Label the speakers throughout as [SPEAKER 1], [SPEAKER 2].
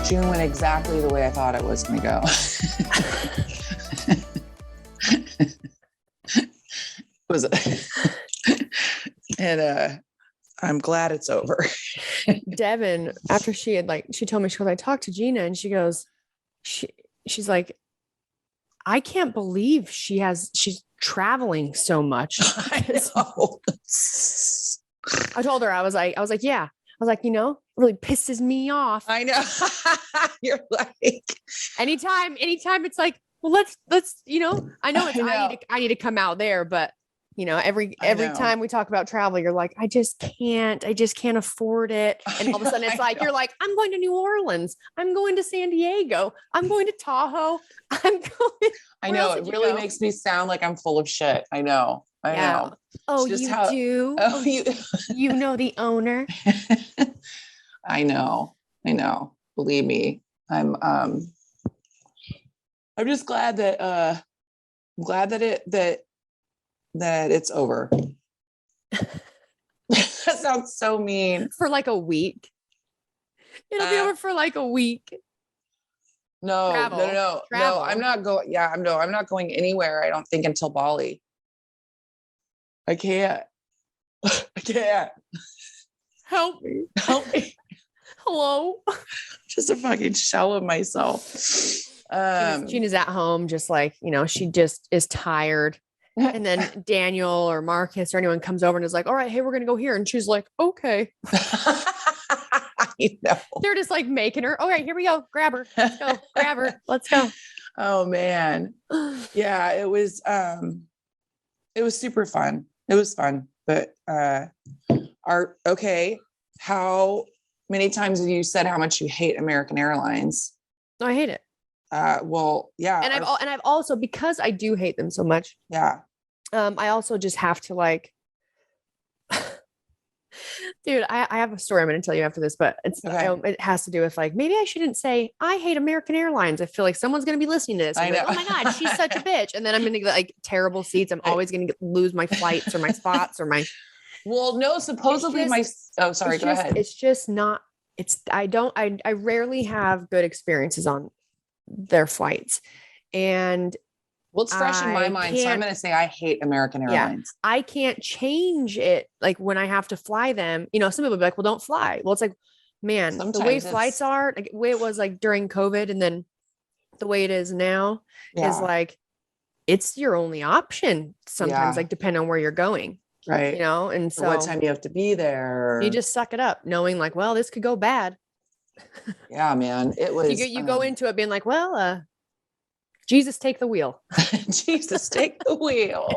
[SPEAKER 1] June went exactly the way I thought it was going to go. Was and I'm glad it's over.
[SPEAKER 2] Devin, after she told me, she goes, I talked to Gina, and she goes, she's like, I can't believe she's traveling so much.
[SPEAKER 1] I know.
[SPEAKER 2] I told her, I was like, yeah. I was like, it really pisses me off.
[SPEAKER 1] I know. You're like,
[SPEAKER 2] anytime it's like, well, let's, I know I need to come out there, but every time we talk about travel, you're like, I just can't afford it. And all of a sudden it's like, you're like, I'm going to New Orleans. I'm going to San Diego. I'm going to Tahoe.
[SPEAKER 1] I know. It really makes me sound like I'm full of shit. I know. I know.
[SPEAKER 2] Oh, you do?
[SPEAKER 1] Oh,
[SPEAKER 2] you know the owner.
[SPEAKER 1] I know. Believe me. I'm just glad that that it's over. That sounds so mean.
[SPEAKER 2] For like a week. It'll be over for like a week.
[SPEAKER 1] No,
[SPEAKER 2] Travel.
[SPEAKER 1] I'm not going. Yeah, I'm not going anywhere. I don't think until Bali. I can't.
[SPEAKER 2] Help me. Hello.
[SPEAKER 1] Just a fucking shell of myself.
[SPEAKER 2] Gina's at home, just like, she just is tired. And then Daniel or Marcus or anyone comes over and is like, all right, hey, we're going to go here. And she's like, okay. They're just like making her. All right, here we go. Grab her. Let's go. Grab her. Let's go.
[SPEAKER 1] Oh man. Yeah, it was super fun. It was fun. But how many times have you said how much you hate American Airlines?
[SPEAKER 2] No, I hate it.
[SPEAKER 1] Well, yeah.
[SPEAKER 2] And I've also, because I do hate them so much.
[SPEAKER 1] Yeah.
[SPEAKER 2] I also just have to like, dude, I have a story I'm going to tell you after this, but it has to do with like, maybe I shouldn't say I hate American Airlines. I feel like someone's going to be listening to this. And like, oh my God, she's such a bitch. And then I'm going to get like terrible seats. I'm always going to lose my flights or my spots or my.
[SPEAKER 1] Well, no, supposedly go ahead.
[SPEAKER 2] It's just not, I rarely have good experiences on their flights. And
[SPEAKER 1] well, it's fresh in my mind. So I'm going to say I hate American Airlines.
[SPEAKER 2] Yeah, I can't change it. Like when I have to fly them, some people will be like, well, don't fly. Well, it's like, man, sometimes the way flights are, like the way it was like during COVID and then the way it is now is like, it's your only option sometimes, like depending on where you're going.
[SPEAKER 1] Right.
[SPEAKER 2] And so
[SPEAKER 1] what time you have to be there.
[SPEAKER 2] You just suck it up knowing like, well, this could go bad.
[SPEAKER 1] Yeah, man. It was,
[SPEAKER 2] you go into it being like, well, Jesus, take the wheel.
[SPEAKER 1] Jesus, take the wheel.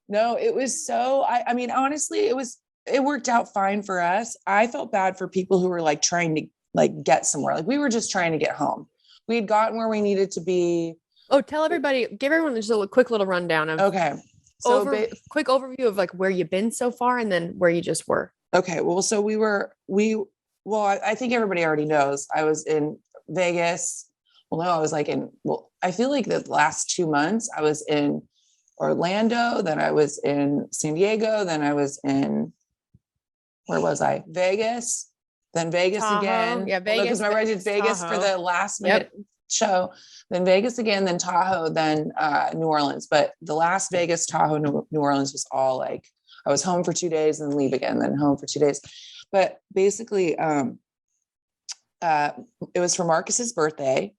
[SPEAKER 1] No, it was so, I mean, honestly, it worked out fine for us. I felt bad for people who were like trying to like get somewhere. Like we were just trying to get home. We had gotten where we needed to be.
[SPEAKER 2] Oh, give everyone just a quick little rundown of.
[SPEAKER 1] Okay. So
[SPEAKER 2] quick overview of like where you've been so far and then where you just were.
[SPEAKER 1] Okay. Well, so I think everybody already knows I was in Vegas. Well, no, I was like I feel like the last 2 months I was in Orlando, then I was in San Diego, then I was in, where was I? Vegas, then Vegas Tahoe. Again.
[SPEAKER 2] Yeah, Vegas.
[SPEAKER 1] Because remember I did Vegas Tahoe. For the last minute show, then Vegas again, then Tahoe, then New Orleans. But the last Vegas, Tahoe, New Orleans was all like, I was home for 2 days and leave again, then home for 2 days. But basically, it was for Marcus's birthday.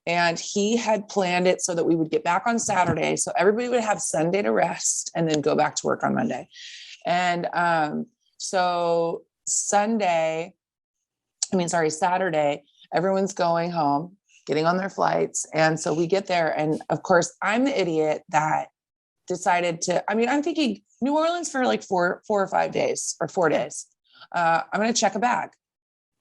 [SPEAKER 1] And he had planned it so that we would get back on Saturday. So everybody would have Sunday to rest and then go back to work on Monday. And so Saturday, everyone's going home, getting on their flights. And so we get there. And of course, I'm the idiot that decided I'm thinking New Orleans for like 4 or 5 days or 4 days. I'm going to check a bag.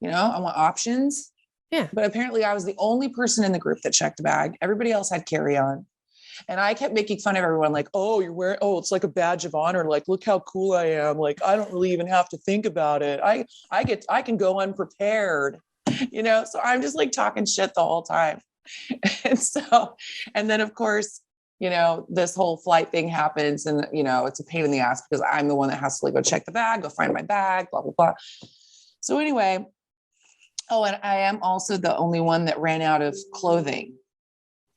[SPEAKER 1] I want options.
[SPEAKER 2] Yeah.
[SPEAKER 1] But apparently I was the only person in the group that checked a bag. Everybody else had carry-on. And I kept making fun of everyone like, oh, you're wearing, it's like a badge of honor. Like, look how cool I am. Like, I don't really even have to think about it. I can go unprepared, so I'm just like talking shit the whole time. And then of course, this whole flight thing happens and, it's a pain in the ass because I'm the one that has to like go check the bag, go find my bag, blah, blah, blah. So anyway, Oh, and I am also the only one that ran out of clothing.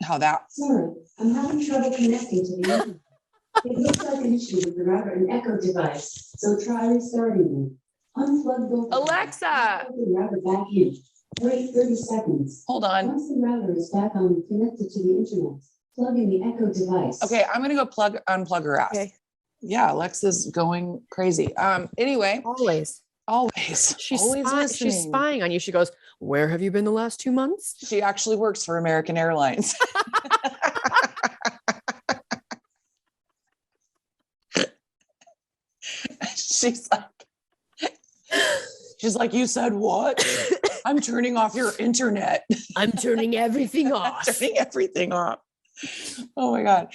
[SPEAKER 1] How that?
[SPEAKER 3] Sorry, I'm having trouble connecting to the internet. It looks like an issue with the router and Echo device, so try restarting them. Unplug both.
[SPEAKER 1] Alexa.
[SPEAKER 3] Plug the router back in. Wait 30 seconds.
[SPEAKER 1] Hold on.
[SPEAKER 3] Once the router is back on and connected to the internet, plug in the Echo device.
[SPEAKER 1] Okay, I'm gonna go unplug her ass.
[SPEAKER 2] Okay.
[SPEAKER 1] Yeah, Alexa's going crazy. Anyway,
[SPEAKER 2] Always.
[SPEAKER 1] She's always listening.
[SPEAKER 2] She's spying on you. She goes, "Where have you been the last 2 months?"
[SPEAKER 1] She actually works for American Airlines. she's like, you said what? I'm turning off your internet.
[SPEAKER 2] I'm turning everything off.
[SPEAKER 1] Turning everything off. Oh my God.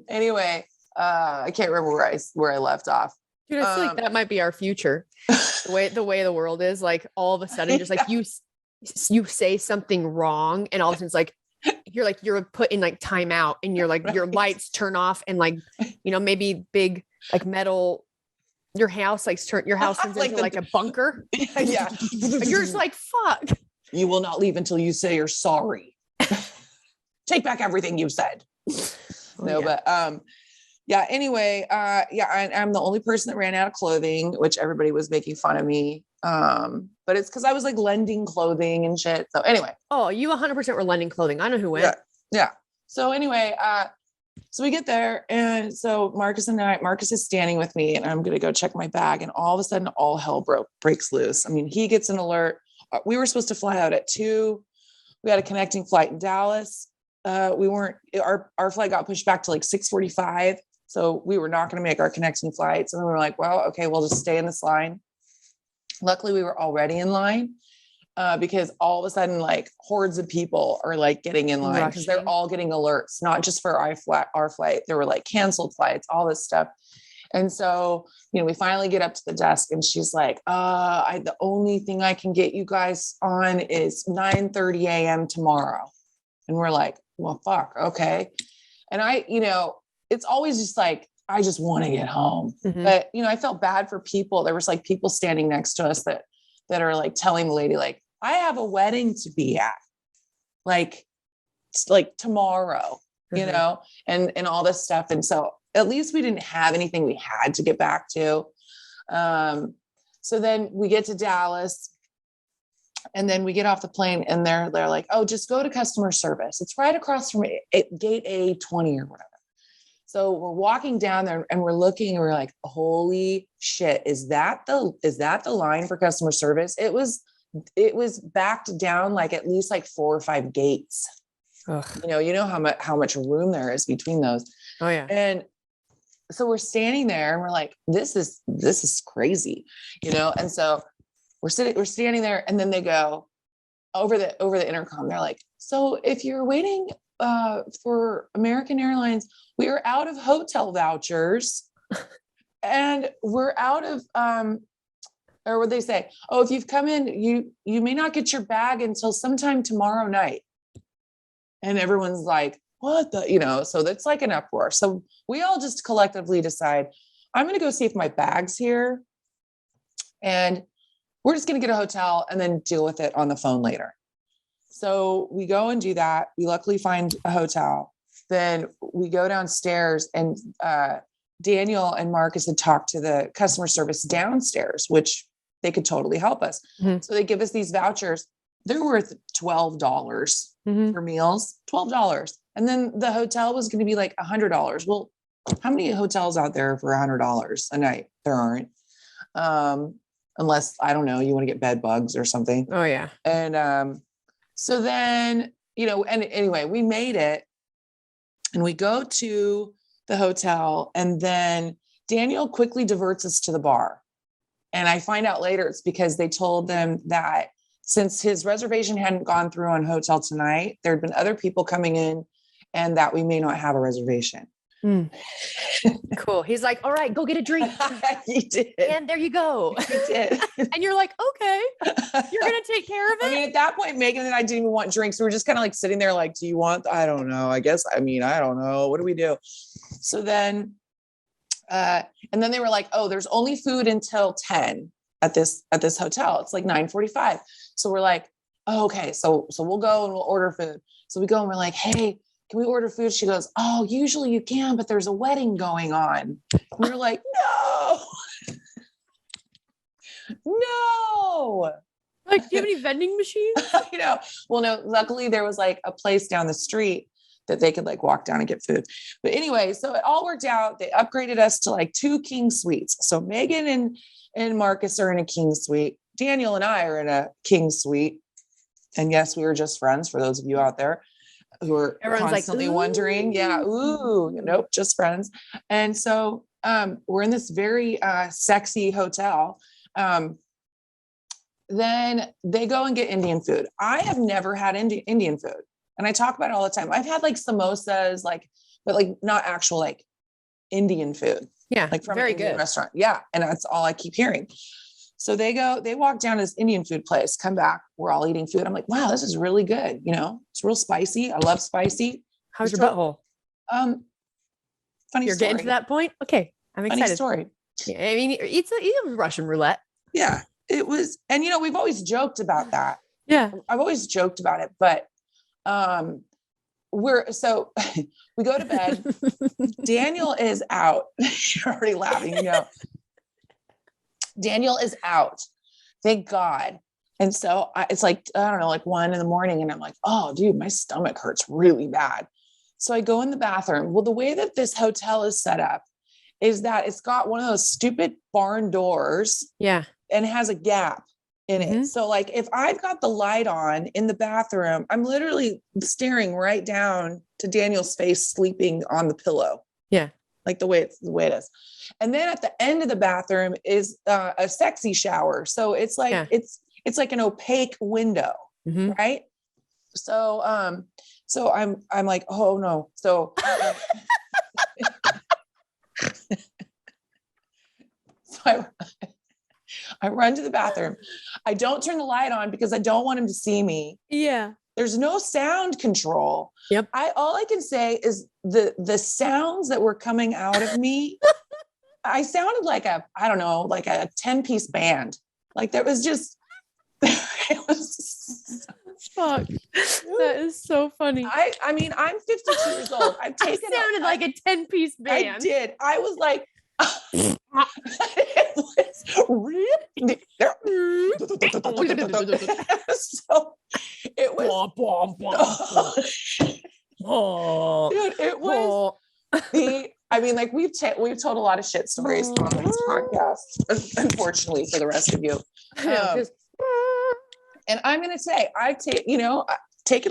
[SPEAKER 1] Anyway, I can't remember where I left off.
[SPEAKER 2] Dude, I feel like that might be our future. The way the world is, like all of a sudden, just like you say something wrong, and all of a sudden it's like you're put in like timeout, and you're like your lights turn off, and like maybe big like metal. Your house turns like into like a bunker.
[SPEAKER 1] Yeah.
[SPEAKER 2] You're just like, fuck.
[SPEAKER 1] You will not leave until you say you're sorry. Take back everything you said. But yeah, anyway, I'm the only person that ran out of clothing, which everybody was making fun of me. But it's because I was like lending clothing and shit. So anyway.
[SPEAKER 2] Oh, you 100% were lending clothing. I know who went.
[SPEAKER 1] Yeah. So anyway, so we get there, and so Marcus is standing with me, and I'm going to go check my bag. And all of a sudden, all hell breaks loose. I mean, he gets an alert. We were supposed to fly out at 2:00. We had a connecting flight in Dallas. Our flight got pushed back to like 6:45. So we were not going to make our connecting flights. And we were like, well, okay, we'll just stay in this line. Luckily, we were already in line. Because all of a sudden, like hordes of people are like getting in line because they're all getting alerts, not just for our flight. There were like canceled flights, all this stuff. And so, we finally get up to the desk, and she's like, the only thing I can get you guys on is 9:30 a.m. tomorrow. And we're like, well, fuck. Okay. And it's always just like, I just want to get home. Mm-hmm. But, I felt bad for people. There was like people standing next to us that are like telling the lady, like, I have a wedding to be at, like tomorrow, mm-hmm. and all this stuff. And so at least we didn't have anything we had to get back to. So then we get to Dallas, and then we get off the plane, and they're like, oh, just go to customer service. It's right across from gate A20 or whatever. So we're walking down there, and we're looking, and we're like, holy shit, is that the line for customer service? It was backed down like at least like 4 or 5 gates. Ugh. How much room there is between those.
[SPEAKER 2] Oh yeah.
[SPEAKER 1] And so we're standing there, and we're like, this is crazy, And so we're standing there, and then they go over the intercom. They're like, so if you're waiting for American Airlines, we are out of hotel vouchers, and we're out of or what they say, oh, if you've come in, you may not get your bag until sometime tomorrow night. And everyone's like, what the, so that's like an uproar. So we all just collectively decide, I'm going to go see if my bag's here, and we're just going to get a hotel and then deal with it on the phone later. So we go and do that. We luckily find a hotel. Then we go downstairs, and Daniel and Marcus had talked to the customer service downstairs, which they could totally help us. Mm-hmm. So they give us these vouchers. They're worth $12 mm-hmm. for meals, $12. And then the hotel was going to be like $100. Well, how many hotels out there for $100 a night? There aren't. Unless, I don't know, you want to get bed bugs or something.
[SPEAKER 2] Oh yeah.
[SPEAKER 1] And so then, and anyway, we made it, and we go to the hotel, and then Daniel quickly diverts us to the bar. And I find out later it's because they told them that since his reservation hadn't gone through on Hotel Tonight, there'd been other people coming in, and that we may not have a reservation.
[SPEAKER 2] Mm. Cool. He's like, all right, go get a drink.
[SPEAKER 1] He did.
[SPEAKER 2] And there you go.
[SPEAKER 1] He did.
[SPEAKER 2] And you're like, okay, you're going to take care of it.
[SPEAKER 1] I mean, at that point, Megan and I didn't even want drinks. We were just kind of like sitting there like, do you want, I don't know. I don't know. What do we do? So then, and then they were like, oh, there's only food until 10. at this hotel. It's like 9:45. So we're like, oh, okay, so we'll go and we'll order food. So we go and we're like, hey, can we order food? She goes, oh, usually you can, but there's a wedding going on. And we're like, no, no.
[SPEAKER 2] Like, do you have any vending machines?
[SPEAKER 1] Well, no, luckily there was like a place down the street that they could like walk down and get food. But anyway, so it all worked out. They upgraded us to like 2 king suites. So Megan and Marcus are in a king suite. Daniel and I are in a king suite. And yes, we were just friends for those of you out there who are
[SPEAKER 2] Everyone's
[SPEAKER 1] constantly
[SPEAKER 2] like,
[SPEAKER 1] wondering. Yeah. Ooh, nope, just friends. And so we're in this very sexy hotel. Then they go and get Indian food. I have never had Indian food. And I talk about it all the time. I've had like samosas, but like not actual like Indian food.
[SPEAKER 2] Yeah.
[SPEAKER 1] Like from
[SPEAKER 2] very
[SPEAKER 1] an Indian
[SPEAKER 2] good
[SPEAKER 1] restaurant. Yeah. And that's all I keep hearing. So they walk down to this Indian food place, come back. We're all eating food. I'm like, wow, this is really good. It's real spicy. I love spicy.
[SPEAKER 2] How's your butthole?
[SPEAKER 1] Funny
[SPEAKER 2] You're
[SPEAKER 1] story.
[SPEAKER 2] getting to that point? Okay. I'm excited.
[SPEAKER 1] Funny story.
[SPEAKER 2] Yeah, I mean, it's Russian roulette.
[SPEAKER 1] Yeah, it was. And, we've always joked about that.
[SPEAKER 2] Yeah.
[SPEAKER 1] I've always joked about it, but we go to bed. Daniel is out. You're already laughing, Daniel is out. Thank God. And so it's like, I don't know, like 1 a.m. and I'm like, oh dude, my stomach hurts really bad. So I go in the bathroom. Well, the way that this hotel is set up is that it's got one of those stupid barn doors.
[SPEAKER 2] Yeah.
[SPEAKER 1] And it has a gap in it.
[SPEAKER 2] Mm-hmm.
[SPEAKER 1] So like if I've got the light on in the bathroom, I'm literally staring right down to Daniel's face sleeping on the pillow.
[SPEAKER 2] Yeah.
[SPEAKER 1] Like the way it is. And then at the end of the bathroom is a sexy shower. So it's like, it's like an opaque window.
[SPEAKER 2] Mm-hmm.
[SPEAKER 1] Right. So, I'm like, oh no. So, I run to the bathroom. I don't turn the light on because I don't want him to see me.
[SPEAKER 2] Yeah.
[SPEAKER 1] There's no sound control.
[SPEAKER 2] Yep.
[SPEAKER 1] All I can say is the sounds that were coming out of me. I sounded like a 10-piece band. Like there was just, it was
[SPEAKER 2] fuck. That is so funny.
[SPEAKER 1] I mean, I'm 52 years old. I've taken
[SPEAKER 2] sounded like a 10-piece band.
[SPEAKER 1] I did. I was like, it was really so it was dude, it was I mean, like we've told a lot of shit stories on this podcast, unfortunately for the rest of you. And I'm gonna say I've taken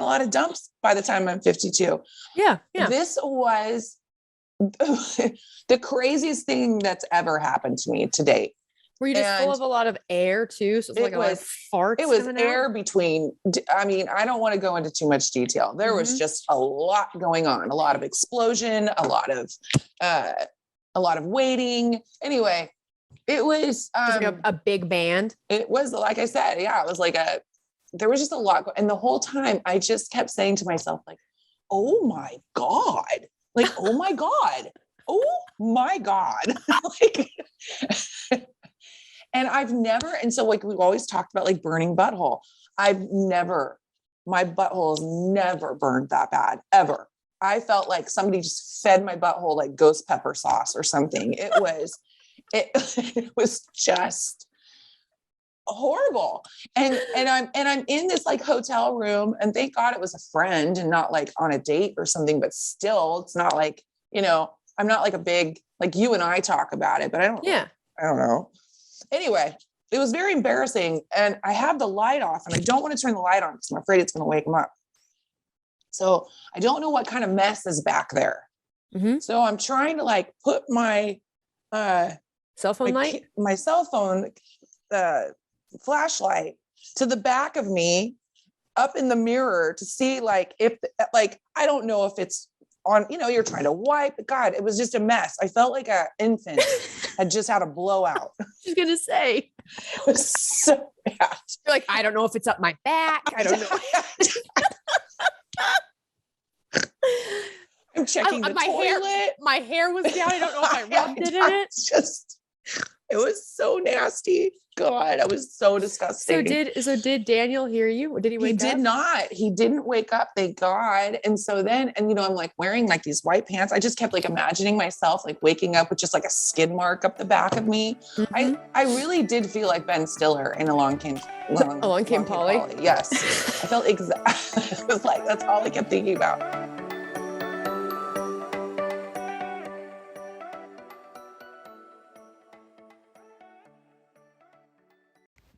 [SPEAKER 1] a lot of dumps by the time I'm 52.
[SPEAKER 2] Yeah.
[SPEAKER 1] This was the craziest thing that's ever happened to me to date.
[SPEAKER 2] Were you just full of a lot of air too? So it's like a lot of farts.
[SPEAKER 1] It was air between. I mean, I don't want to go into too much detail. There was just a lot going on, a lot of explosion, a lot of waiting. Anyway, it was
[SPEAKER 2] like a big band.
[SPEAKER 1] It was, like I said, yeah, it was like there was just a lot. And the whole time I just kept saying to myself, like, oh my God. Like, oh my God. Oh my God. Like, and so like we've always talked about like burning butthole. My butthole has never burned that bad, ever. I felt like somebody just fed my butthole like ghost pepper sauce or something. It was just horrible. And I'm in this like hotel room, and thank God it was a friend and not like on a date or something, but still it's not like, I'm not like a big, like you and I talk about it, but I don't know. Anyway, it was very embarrassing, and I have the light off and I don't want to turn the light on because I'm afraid it's going to wake him up. So I don't know what kind of mess is back there. Mm-hmm. So I'm trying to like put my
[SPEAKER 2] cell phone light,
[SPEAKER 1] my cell phone flashlight to the back of me up in the mirror to see like if like, I don't know if it's on, you're trying to wipe. God, it was just a mess. I felt like an infant had just had a blowout.
[SPEAKER 2] I was going to say.
[SPEAKER 1] It was so bad.
[SPEAKER 2] You're like, I don't know if it's up my back. I don't know.
[SPEAKER 1] I'm checking the
[SPEAKER 2] my
[SPEAKER 1] toilet.
[SPEAKER 2] My hair was down. I don't know if I rubbed it in it.
[SPEAKER 1] It was so nasty. God, it was so disgusting.
[SPEAKER 2] So did Daniel hear you? Or did he wake up?
[SPEAKER 1] He did not. He didn't wake up, thank God. And so then, and I'm like wearing like these white pants. I just kept like imagining myself like waking up with just like a skid mark up the back of me.
[SPEAKER 2] Mhm.
[SPEAKER 1] I really did feel like Ben Stiller in Along Came
[SPEAKER 2] Polly.
[SPEAKER 1] Yes. I felt it was like, that's all I kept thinking about.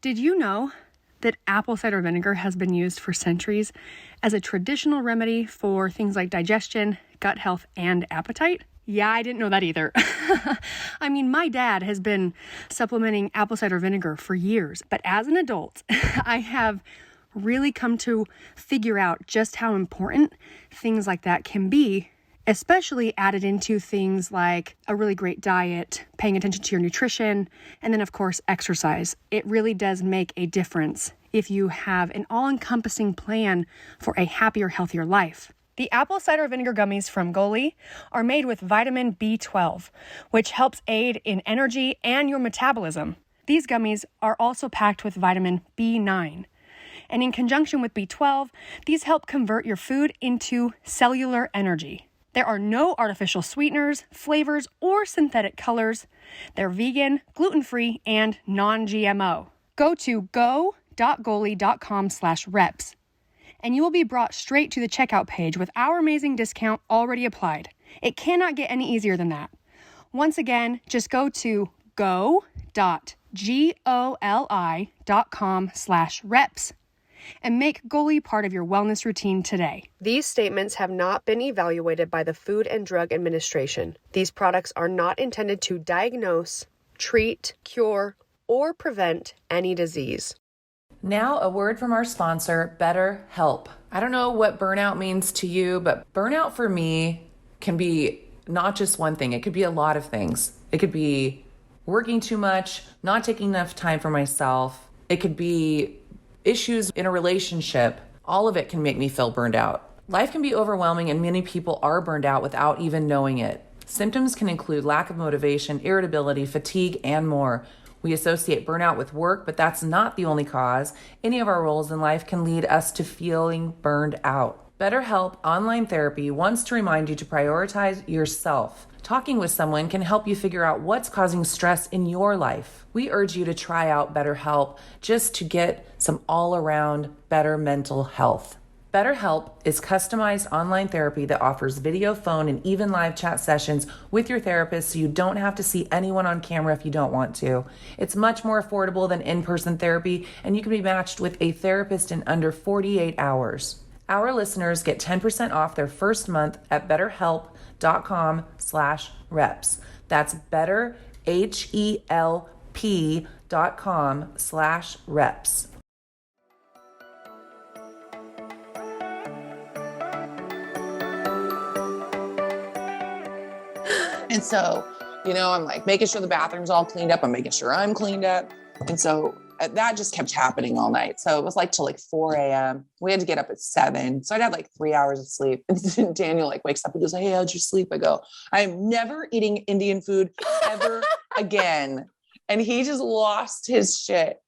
[SPEAKER 4] Did you know that apple cider vinegar has been used for centuries as a traditional remedy for things like digestion, gut health, and appetite? Yeah, I didn't know that either. I mean, my dad has been supplementing apple cider vinegar for years, but as an adult, I have really come to figure out just how important things like that can be, especially added into things like a really great diet, paying attention to your nutrition, and then of course, exercise. It really does make a difference if you have an all-encompassing plan for a happier, healthier life. The apple cider vinegar gummies from Goli are made with vitamin B12, which helps aid in energy and your metabolism. These gummies are also packed with vitamin B9. And in conjunction with B12, these help convert your food into cellular energy. There are no artificial sweeteners, flavors, or synthetic colors. They're vegan, gluten-free, and non-GMO. Go to go.goli.com/reps, and you will be brought straight to the checkout page with our amazing discount already applied. It cannot get any easier than that. Once again, just go to go.goli.com/reps. and make Goli part of your wellness routine today.
[SPEAKER 2] These statements have not been evaluated by the Food and Drug Administration. These products are not intended to diagnose, treat, cure, or prevent any disease.
[SPEAKER 5] Now, a word from our sponsor, BetterHelp. I don't know what burnout means to you, but burnout for me can be not just one thing. It could be a lot of things. It could be working too much, not taking enough time for myself. It could be issues in a relationship. All of it can make me feel burned out. Life can be overwhelming and many people are burned out without even knowing it. Symptoms can include lack of motivation, irritability, fatigue, and more. We associate burnout with work, but that's not the only cause. Any of our roles in life can lead us to feeling burned out. BetterHelp Online Therapy wants to remind you to prioritize yourself. Talking with someone can help you figure out what's causing stress in your life. We urge you to try out BetterHelp just to get some all-around better mental health. BetterHelp is customized online therapy that offers video, phone, and even live chat sessions with your therapist so you don't have to see anyone on camera if you don't want to. It's much more affordable than in-person therapy, and you can be matched with a therapist in under 48 hours. Our listeners get 10% off their first month at betterhelp.com/reps. That's betterhelp.com/reps.
[SPEAKER 1] And so, I'm like making sure the bathroom's all cleaned up. I'm making sure I'm cleaned up. And so that just kept happening all night. So it was like till like 4 a.m. We had to get up at 7. So I'd had like 3 hours of sleep. And Daniel like wakes up and goes, "Hey, how'd you sleep?" I go, "I am never eating Indian food ever again." And he just lost his shit.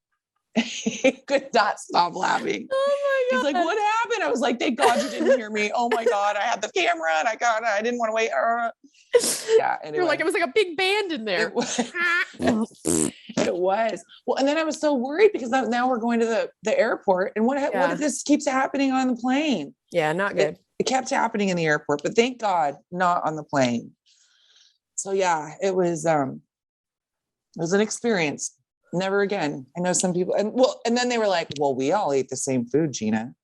[SPEAKER 1] He could not stop laughing.
[SPEAKER 2] Oh my God.
[SPEAKER 1] He's like, "What happened?" I was like, "Thank God you didn't hear me. Oh my God, I had the camera and I didn't want to wait." Yeah. Anyway.
[SPEAKER 2] You're like, it was like a big band in there.
[SPEAKER 1] It was. Well, and then I was so worried because now we're going to the airport. And what if this keeps happening on the plane?
[SPEAKER 2] Yeah, not good.
[SPEAKER 1] It kept happening in the airport, but thank God not on the plane. So yeah, it was an experience. Never again. I know some people, and then they were like, "Well, we all ate the same food, Gina." I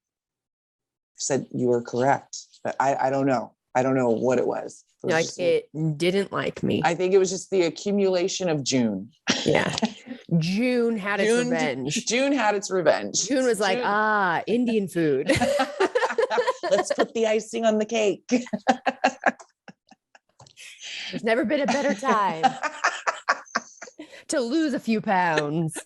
[SPEAKER 1] said, "You were correct." But I don't know. I don't know what it was.
[SPEAKER 2] It didn't like me.
[SPEAKER 1] I think it was just the accumulation of June.
[SPEAKER 2] Yeah. June had its revenge.
[SPEAKER 1] June had its revenge.
[SPEAKER 2] June was like, Indian food.
[SPEAKER 1] Let's put the icing on the cake.
[SPEAKER 2] There's never been a better time to lose a few pounds.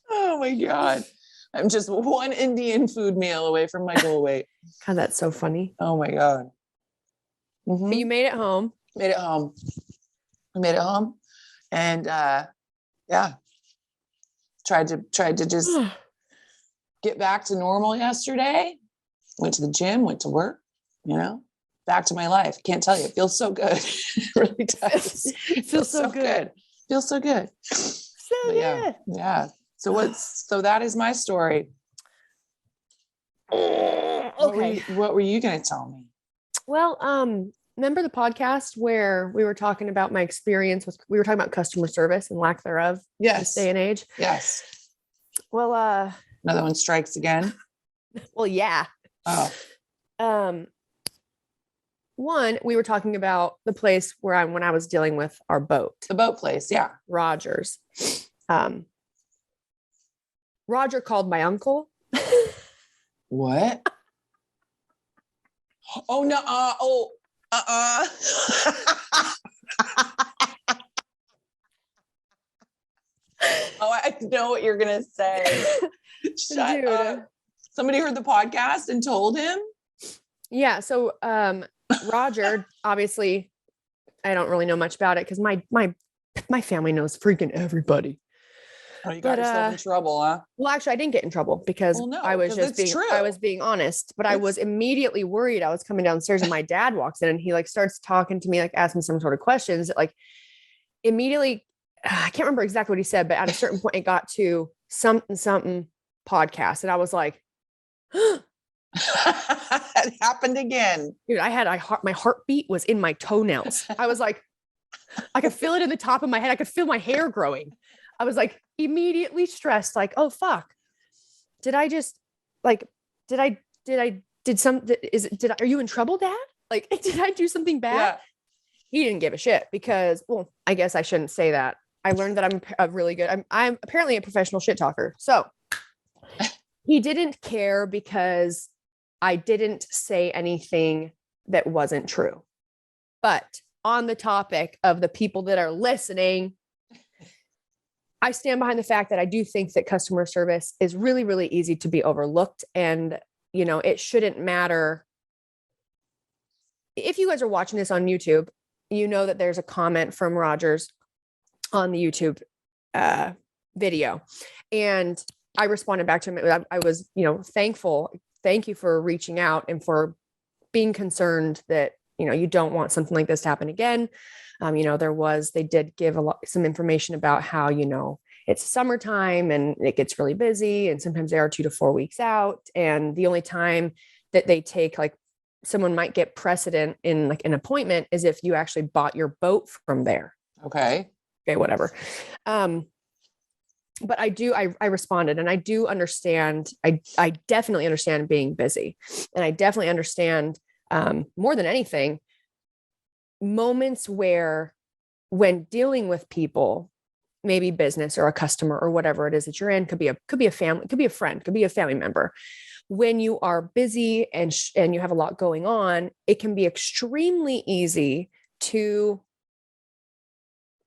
[SPEAKER 1] Oh my God. I'm just one Indian food meal away from my goal weight.
[SPEAKER 2] God, that's so funny.
[SPEAKER 1] Oh my God.
[SPEAKER 2] But you made it home.
[SPEAKER 1] Made it home. I made it home and, yeah, tried to just get back to normal yesterday. Went to the gym, went to work, back to my life. Can't tell you. It feels so good. It really does.
[SPEAKER 2] It feels so good.
[SPEAKER 1] Feels so good.
[SPEAKER 2] So
[SPEAKER 1] But
[SPEAKER 2] good.
[SPEAKER 1] yeah. So that is my story.
[SPEAKER 2] Okay.
[SPEAKER 1] What were you going to tell me?
[SPEAKER 2] Well, remember the podcast where we were talking about my experience we were talking about customer service and lack thereof in this
[SPEAKER 1] Yes.
[SPEAKER 2] day and age?
[SPEAKER 1] Yes.
[SPEAKER 2] Well,
[SPEAKER 1] Another one strikes again.
[SPEAKER 2] well, yeah.
[SPEAKER 1] Oh,
[SPEAKER 2] One, we were talking about the place where when I was dealing with our boat,
[SPEAKER 1] the boat place. Yeah.
[SPEAKER 2] Rogers. Roger called my uncle.
[SPEAKER 1] What? Oh, no. Oh, Oh, I know what you're going to say. Shut
[SPEAKER 2] Dude.
[SPEAKER 1] up. Somebody heard the podcast and told him?
[SPEAKER 2] Yeah. So, Roger, obviously, I don't really know much about it because my family knows freaking everybody.
[SPEAKER 1] Oh, you got yourself in trouble, huh?
[SPEAKER 2] Well, actually, I didn't get in trouble because I was just being honest, but I was immediately worried. I was coming downstairs and my dad walks in and he like starts talking to me, like asking some sort of questions that like immediately, I can't remember exactly what he said, but at a certain point it got to something podcast. And I was like,
[SPEAKER 1] it happened again.
[SPEAKER 2] Dude, my heartbeat was in my toenails. I was like, I could feel it in the top of my head. I could feel my hair growing. I was like immediately stressed, like, oh, fuck. Are you in trouble, Dad? Like, did I do something bad?
[SPEAKER 1] Yeah.
[SPEAKER 2] He didn't give a shit because, well, I guess I shouldn't say that. I learned that I'm a really good, I'm apparently a professional shit talker. So he didn't care because I didn't say anything that wasn't true. But on the topic of the people that are listening, I stand behind the fact that I do think that customer service is really, really easy to be overlooked. And, it shouldn't matter. If you guys are watching this on YouTube, you know that there's a comment from Rogers on the YouTube video. And I responded back to him. I was, thankful. Thank you for reaching out and for being concerned that, you don't want something like this to happen again. They did give some information about how, it's summertime and it gets really busy and sometimes they are 2 to 4 weeks out. And the only time that they take, like someone might get precedent in like an appointment is if you actually bought your boat from there.
[SPEAKER 1] Okay,
[SPEAKER 2] whatever. But I responded and I do understand. I definitely understand being busy and I definitely understand more than anything, moments where when dealing with people, maybe business or a customer or whatever it is that you're in, could be a family, could be a friend, could be a family member. When you are busy and you have a lot going on, it can be extremely easy to,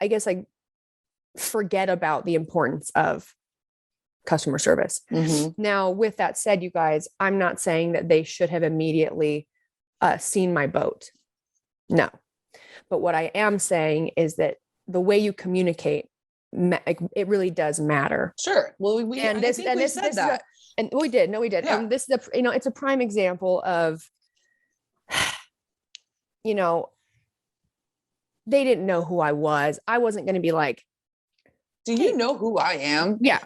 [SPEAKER 2] I guess, like forget about the importance of customer service.
[SPEAKER 1] Mm-hmm.
[SPEAKER 2] Now, with that said, you guys, I'm not saying that they should have immediately seen my boat. No. But what I am saying is that the way you communicate, it really does matter.
[SPEAKER 1] Sure. Well, we said that.
[SPEAKER 2] And we did. No, we did.
[SPEAKER 1] Yeah.
[SPEAKER 2] And this is it's a prime example of, they didn't know who I was. I wasn't going to be like,
[SPEAKER 1] do you know who I am?
[SPEAKER 2] Yeah.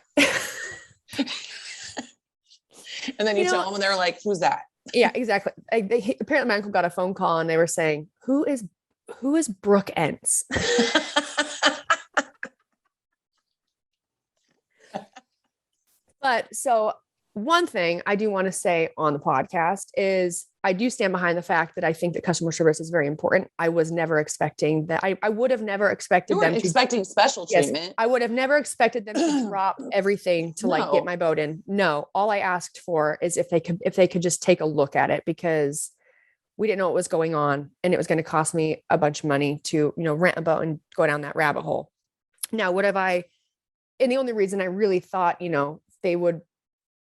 [SPEAKER 1] And then you tell them and they're like, who's that?
[SPEAKER 2] Yeah, exactly. Apparently my uncle got a phone call and they were saying, who is Brooke Entz? But so one thing I do want to say on the podcast is I do stand behind the fact that I think that customer service is very important. I was never expecting that. I would have never expected them
[SPEAKER 1] expecting special treatment.
[SPEAKER 2] Yes, I would have never expected them to drop everything to like get my boat in. No, all I asked for is if they could just take a look at it because we didn't know what was going on and it was going to cost me a bunch of money to, rent a boat and go down that rabbit hole. Now, and the only reason I really thought, they would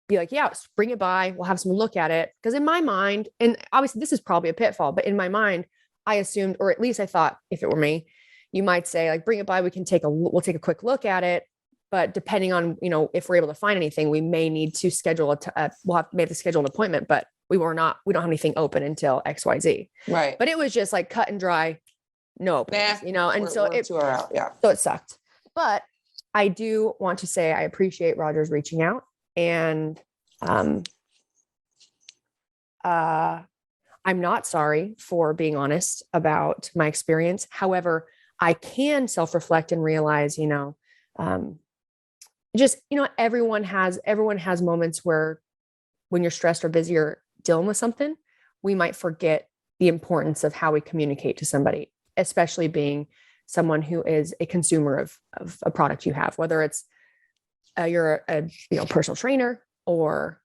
[SPEAKER 2] be like, yeah, bring it by. We'll have someone look at it. Because in my mind, and obviously this is probably a pitfall, but in my mind, I assumed, or at least I thought if it were me, you might say like, bring it by, we'll take a quick look at it. But depending on, if we're able to find anything, we may need to schedule may have to schedule an appointment, but we don't have anything open until XYZ.
[SPEAKER 1] Right.
[SPEAKER 2] But it was just like cut and dry, no openings, and so it
[SPEAKER 1] 2 hour out. Yeah.
[SPEAKER 2] So it sucked. But I do want to say I appreciate Rogers reaching out, and I'm not sorry for being honest about my experience. However, I can self-reflect and realize, everyone has moments where when you're stressed or busy or dealing with something, we might forget the importance of how we communicate to somebody, especially being someone who is a consumer of a product you have, whether it's you're a personal trainer, or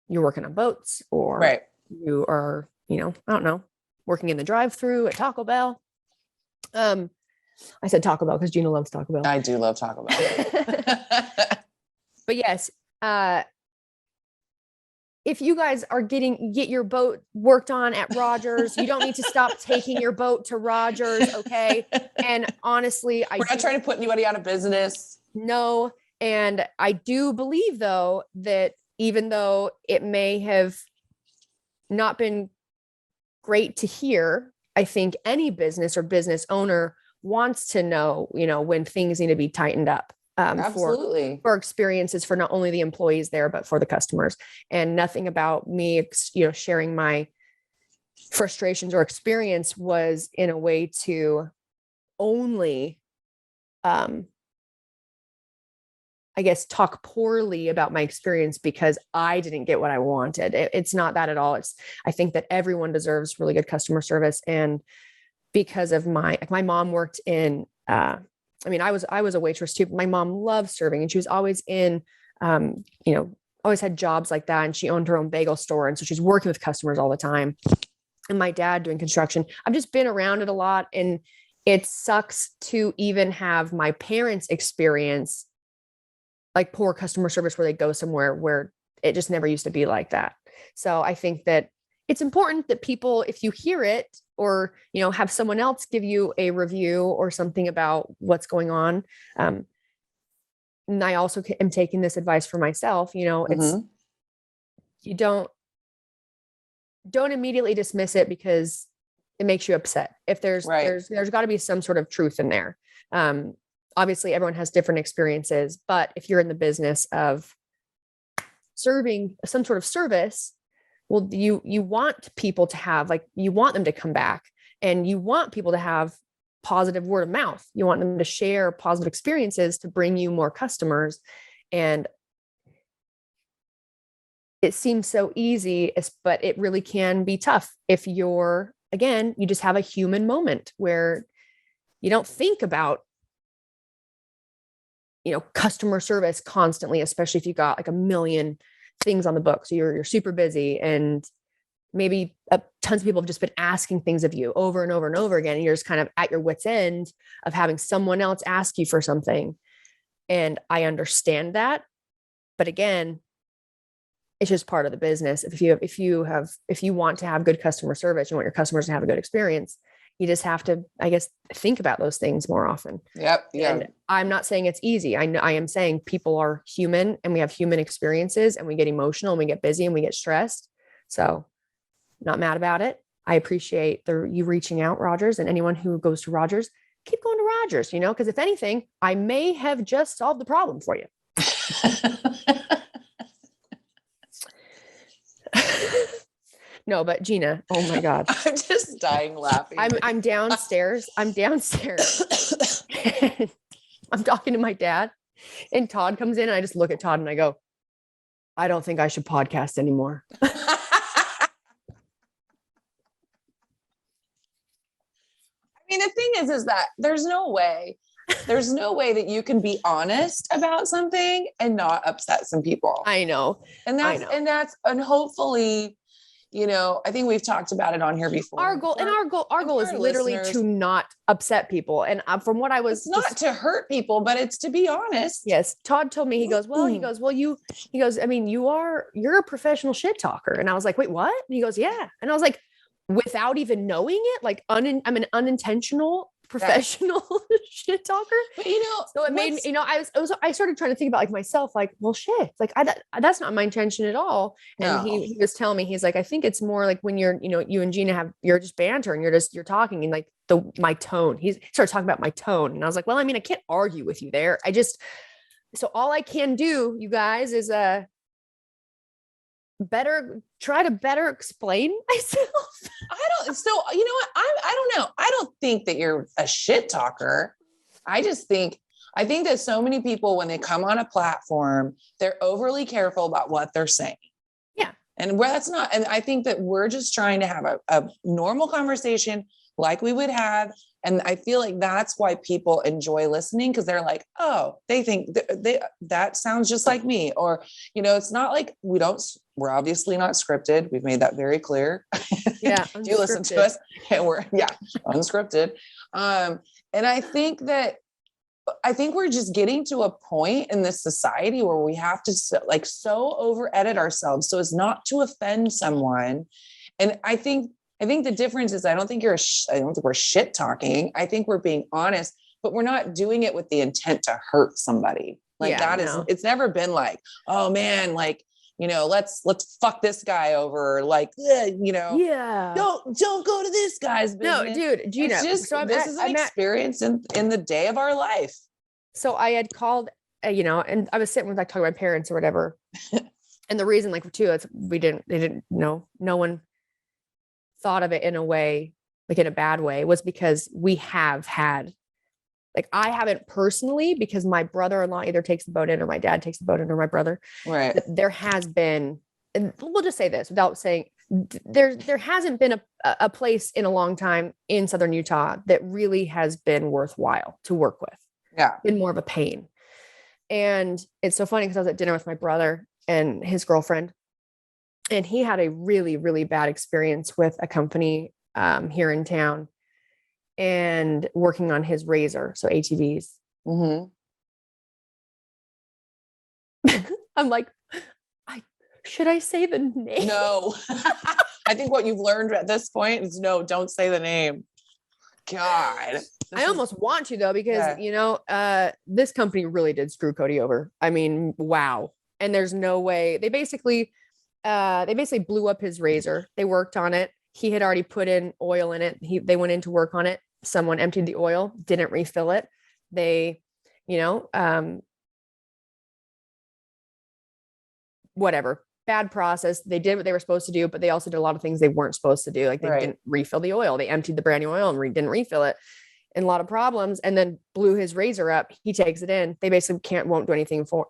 [SPEAKER 2] you're working on boats, or
[SPEAKER 1] right.
[SPEAKER 2] you are, I don't know, working in the drive-through at Taco Bell. I said Taco Bell because Gina loves Taco Bell.
[SPEAKER 1] I do love Taco Bell.
[SPEAKER 2] But yes, if you guys are get your boat worked on at Rogers, you don't need to stop taking your boat to Rogers. Okay. And honestly,
[SPEAKER 1] we're not trying to put anybody out of business.
[SPEAKER 2] No. And I do believe though, that even though it may have not been great to hear, I think any business or business owner wants to know, when things need to be tightened up.
[SPEAKER 1] Absolutely.
[SPEAKER 2] For experiences for not only the employees there, but for the customers. And nothing about me, sharing my frustrations or experience was in a way to only, talk poorly about my experience because I didn't get what I wanted. It's not that at all. I think that everyone deserves really good customer service. And because of my mom worked in, I was a waitress too, but my mom loved serving, and she was always in, always had jobs like that. And she owned her own bagel store. And so she's working with customers all the time. And my dad doing construction. I've just been around it a lot. And it sucks to even have my parents experience like poor customer service where they go somewhere where it just never used to be like that. So I think that it's important that people, if you hear it or, have someone else give you a review or something about what's going on. And I also am taking this advice for myself, it's, you don't immediately dismiss it because it makes you upset. If there's gotta be some sort of truth in there. Obviously everyone has different experiences, but if you're in the business of serving some sort of service, well, you want people to have, you want them to come back, and you want people to have positive word of mouth. You want them to share positive experiences to bring you more customers. And it seems so easy, but it really can be tough if you just have a human moment where you don't think about, customer service constantly, especially if you got like a million things on the book. So you're super busy, and maybe tons of people have just been asking things of you over and over and over again. And you're just kind of at your wit's end of having someone else ask you for something. And I understand that. But again, it's just part of the business. If you want to have good customer service, you want your customers to have a good experience, you just have to, think about those things more often.
[SPEAKER 1] Yep. Yeah.
[SPEAKER 2] And I'm not saying it's easy. I am saying people are human, and we have human experiences, and we get emotional, and we get busy, and we get stressed. So not mad about it. I appreciate you reaching out, Rogers, and anyone who goes to Rogers, keep going to Rogers, because if anything, I may have just solved the problem for you. No, but Gina, oh my God.
[SPEAKER 1] I'm just dying laughing.
[SPEAKER 2] I'm downstairs. I'm talking to my dad, and Todd comes in, and I just look at Todd and I go, I don't think I should podcast anymore.
[SPEAKER 1] The thing is that there's no way that you can be honest about something and not upset some people.
[SPEAKER 2] I know.
[SPEAKER 1] And hopefully, I think we've talked about it on here before.
[SPEAKER 2] Our goal is literally to not upset people. And from what I was,
[SPEAKER 1] it's not to hurt people, but it's to be honest.
[SPEAKER 2] Yes. Todd told me, you're a professional shit talker. And I was like, wait, what? And he goes, yeah. And I was like, without even knowing it, I'm an unintentional professional shit talker.
[SPEAKER 1] But
[SPEAKER 2] so it made me, I started trying to think about like myself, like, well, shit, like that's not my intention at all. And
[SPEAKER 1] No.
[SPEAKER 2] he was telling me, he's like, I think it's more like when you're, you and Gina you're just banter and you're talking and like my tone, he started talking about my tone. And I was like, well, I mean, I can't argue with you there. So all I can do, you guys, is try to better explain myself.
[SPEAKER 1] I don't, so you know what? I don't know. I don't think that you're a shit talker. I think that so many people, when they come on a platform, they're overly careful about what they're saying.
[SPEAKER 2] Yeah.
[SPEAKER 1] And where that's not, and I think that we're just trying to have a normal conversation like we would have. And I feel like that's why people enjoy listening, because they're like, oh, they think that sounds just like me. Or, it's not like we're obviously not scripted. We've made that very clear.
[SPEAKER 2] Yeah.
[SPEAKER 1] You listen to us and we're unscripted. And I think we're just getting to a point in this society where we have to so over edit ourselves so as not to offend someone. And I think the difference is I don't think we're shit talking. I think we're being honest, but we're not doing it with the intent to hurt somebody. It's never been like, oh man, like, let's fuck this guy over. Like,
[SPEAKER 2] yeah,
[SPEAKER 1] don't go to this guy's business.
[SPEAKER 2] No, dude, Gina.
[SPEAKER 1] This is an experience in the day of our life.
[SPEAKER 2] So I had called, and I was sitting with talking to my parents or whatever. And the reason they didn't know, no one thought of it in a way, like in a bad way, was because we have had, like, I haven't personally, because my brother-in-law either takes the boat in or my dad takes the boat in or my brother.
[SPEAKER 1] Right.
[SPEAKER 2] There has been, and we'll just say this without saying, there hasn't been a place in a long time in Southern Utah that really has been worthwhile to work with.
[SPEAKER 1] Yeah.
[SPEAKER 2] Been more of a pain. And it's so funny because I was at dinner with my brother and his girlfriend, and he had a really, really bad experience with a company here in town and working on his razor. So ATVs.
[SPEAKER 1] Mm-hmm.
[SPEAKER 2] I'm like, should I say the name?
[SPEAKER 1] No. I think what you've learned at this point is no, don't say the name. God.
[SPEAKER 2] I almost want to though, because this company really did screw Cody over. I mean, wow. And there's no way. They basically blew up his razor. They worked on it. He had already put in oil in it. They went in to work on it. Someone emptied the oil, didn't refill it. They, whatever, bad process. They did what they were supposed to do, but they also did a lot of things they weren't supposed to do. Like they didn't refill the oil. They emptied the brand new oil and didn't refill it. And a lot of problems, and then blew his razor up. He takes it in. They basically can't do anything for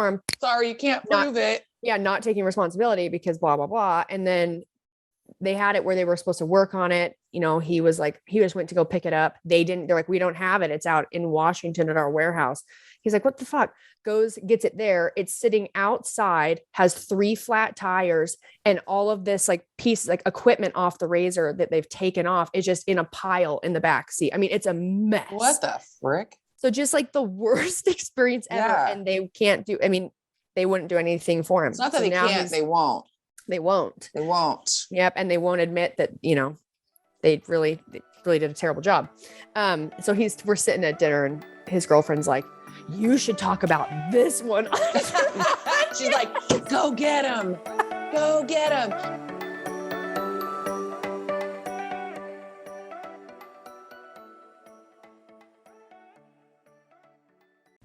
[SPEAKER 2] him.
[SPEAKER 1] Sorry, you can't prove it.
[SPEAKER 2] Yeah. Not taking responsibility because blah, blah, blah. And then they had it where they were supposed to work on it. He just went to go pick it up. They're like, we don't have it. It's out in Washington at our warehouse. He's like, what the fuck? Goes, gets it there. It's sitting outside, has 3 flat tires, and all of this like pieces, like equipment off the razor that they've taken off is just in a pile in the back seat. I mean, it's a mess.
[SPEAKER 1] What the frick?
[SPEAKER 2] So just like the worst experience ever. Yeah. And they can't do, they wouldn't do anything for him.
[SPEAKER 1] It's not that they can't, they won't.
[SPEAKER 2] They won't.
[SPEAKER 1] They won't.
[SPEAKER 2] Yep. And they won't admit that, they really did a terrible job. So we're sitting at dinner and his girlfriend's like, you should talk about this one.
[SPEAKER 1] She's like, go get him. Go get him.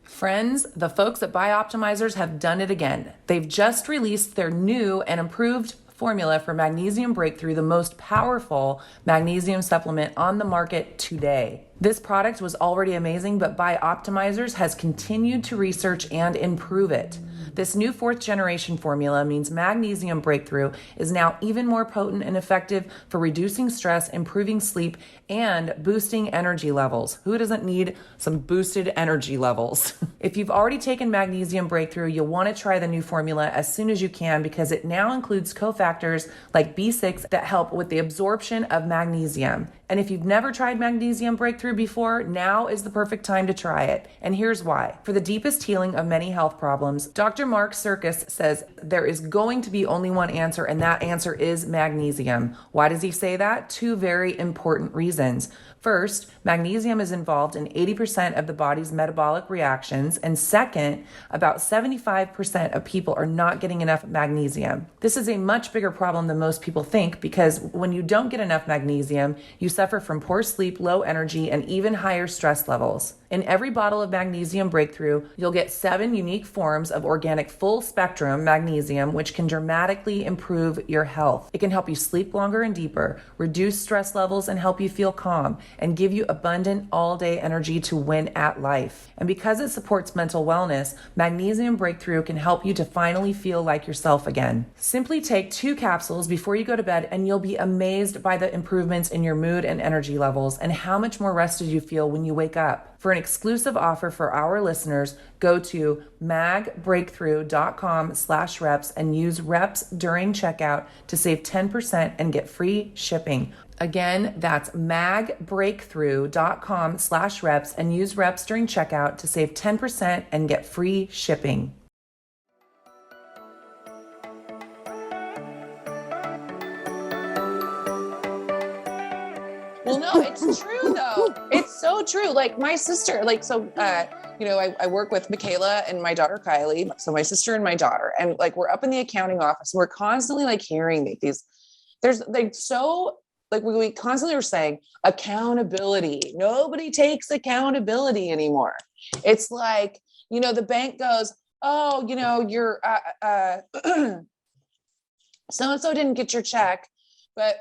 [SPEAKER 5] Friends, the folks at Bioptimizers have done it again. They've just released their new and improved formula for Magnesium Breakthrough, the most powerful magnesium supplement on the market today. This product was already amazing, but Bioptimizers has continued to research and improve it. This new 4th generation formula means Magnesium Breakthrough is now even more potent and effective for reducing stress, improving sleep, and boosting energy levels. Who doesn't need some boosted energy levels? If you've already taken Magnesium Breakthrough, you'll want to try the new formula as soon as you can, because it now includes cofactors like B6 that help with the absorption of magnesium. And if you've never tried Magnesium Breakthrough before, now is the perfect time to try it. And here's why. For the deepest healing of many health problems, Dr. Mark Circus says there is going to be only one answer, and that answer is magnesium. Why does he say that? 2 very important reasons. First, magnesium is involved in 80% of the body's metabolic reactions. And second, about 75% of people are not getting enough magnesium. This is a much bigger problem than most people think, because when you don't get enough magnesium, you suffer from poor sleep, low energy, and even higher stress levels. In every bottle of Magnesium Breakthrough, you'll get 7 unique forms of organic full spectrum magnesium, which can dramatically improve your health. It can help you sleep longer and deeper, reduce stress levels, and help you feel calm, and give you abundant all-day energy to win at life. And because it supports mental wellness, Magnesium Breakthrough can help you to finally feel like yourself again. Simply take 2 capsules before you go to bed, and you'll be amazed by the improvements in your mood and energy levels, and how much more rested you feel when you wake up. For an exclusive offer for our listeners, go to magbreakthrough.com/reps and use reps during checkout to save 10% and get free shipping. Again, that's magbreakthrough.com/reps and use reps during checkout to save 10% and get free shipping.
[SPEAKER 1] Well, no, it's true though. It's so true. Like my sister, like, so, I work with Michaela and my daughter, Kylie. So my sister and my daughter, and like, we're up in the accounting office and we're constantly like hearing there's like, so like we constantly are saying accountability. Nobody takes accountability anymore. It's like, the bank goes, oh, you're, so-and-so didn't get your check, but,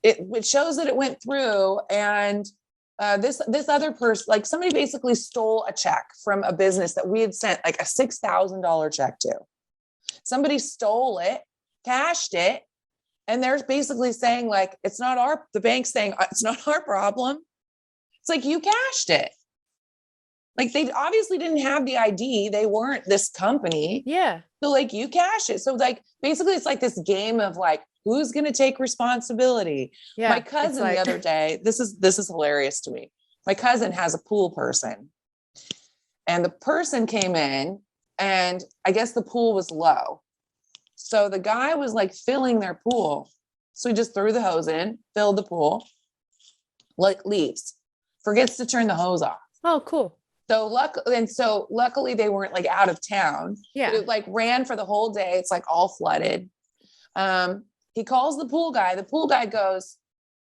[SPEAKER 1] it shows that it went through, and this other person, like somebody basically stole a check from a business that we had sent like a $6,000 check to. Somebody stole it, cashed it, and they're basically saying like, the bank's saying it's not our problem. It's like, you cashed it. Like they obviously didn't have the ID. They weren't this company.
[SPEAKER 2] Yeah.
[SPEAKER 1] So like, you cash it. So like, basically it's like this game of like, who's going to take responsibility?
[SPEAKER 2] Yeah.
[SPEAKER 1] My cousin the other day, this is hilarious to me. My cousin has a pool person, and the person came in, and I guess the pool was low. So the guy was like filling their pool. So he just threw the hose in, filled the pool, like leaves, forgets to turn the hose off.
[SPEAKER 2] Oh, cool.
[SPEAKER 1] So luckily they weren't like out of town.
[SPEAKER 2] Yeah.
[SPEAKER 1] It like ran for the whole day. It's like all flooded. He calls the pool guy. The pool guy goes,